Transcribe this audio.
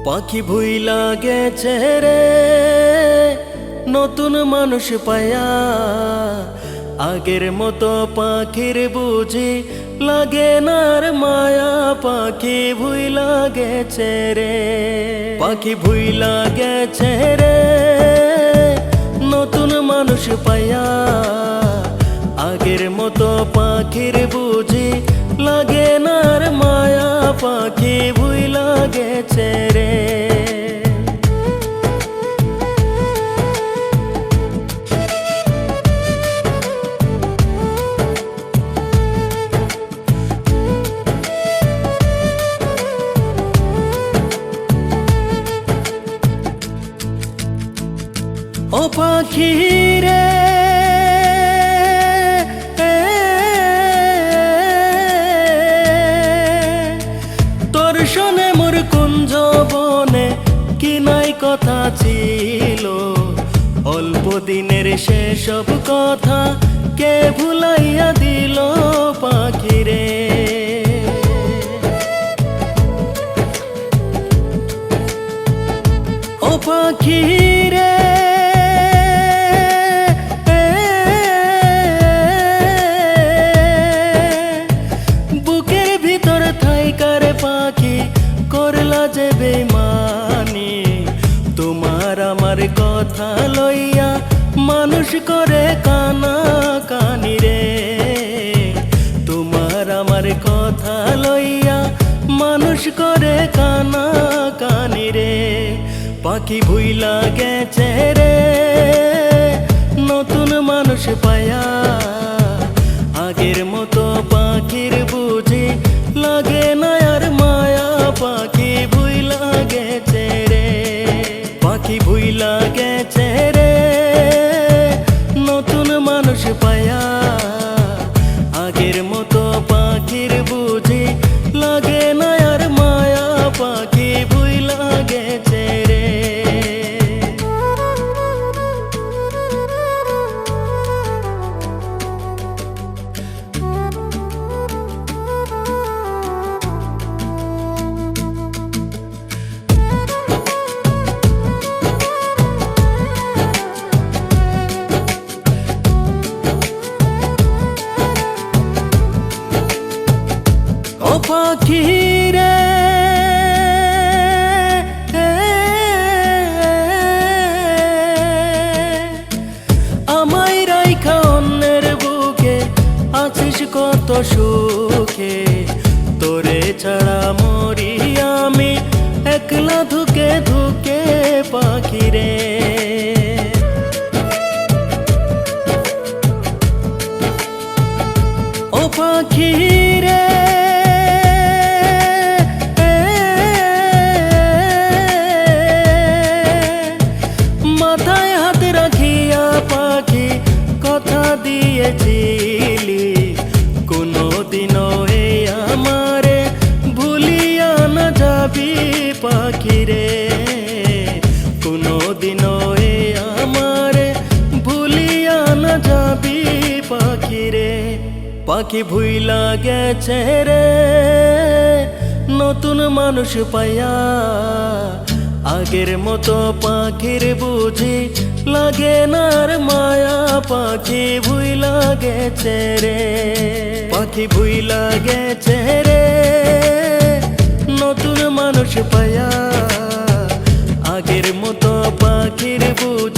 পাখি ভুইলা গেছে রে নতুন মানুষ পায়া, আগের মতো পাখির বুঝি লাগে না আর মায়া। পাখি ভুইলা গেছে রে, পাখি ভুইলা গেছে রে নতুন মানুষ পায়া, আগের মতো পাখির বুঝি লাগে না আর মায়া। পাখি ভুইলা গেছে রে। ও পাখি রে তোর শোনে মোর কুঞ্জ বনে কি নাই কথা ছিল, অল্প দিনের সেসব কথা কে ভুলাইয়া দিল। পাখি রে ও পাখি রে বুকের ভিতর থাইকার পাখি করলা যে বেমানি, তোমার আমার কথা লইয়া মানুষ করে কানা কানি রে। তোমার আমার কথা লইয়া মানুষ করে কানা কানি রে। পাখি ভুইলা গেছে রে নতুন মানুষ পায়া, আগের মতো পাখির বুঝি লাগে না আর মায়া। পাখি ভুইলা গেছে রে, পাখি ভুইলা গেছে রে নতুন মানুষ পায়া, আগের মতো পাখির বুঝি লাগে না আর মায়া। পাখি ভুইলা গেছে রে। ও পাখি রে আমায় রাইখা অন্যের বুকে আছিস কত সুখে, তোরে ছাড়া মরি আমি একলা ধুকে ধুকে। পাখি রে ও পাখি রে মাথায় হাত রাখিয়া পাখি কথা দিয়েছিলি, কোনদিনও এই আমারে ভুলিয়া না যাবি। পাখি রে কোনদিনও এই আমারে ভুলিয়া না যাবি। পাখি রে পাখি ভুইলা গেছে রে নতুন মানুষ পায়া, আগের মতো পাখির বুঝি লাগে না আর মায়া। পাখি ভুইলা গেছে রে, পাখি ভুইলা গেছে রে নতুন মানুষ পায়া, আগের মতো পাখির বুঝি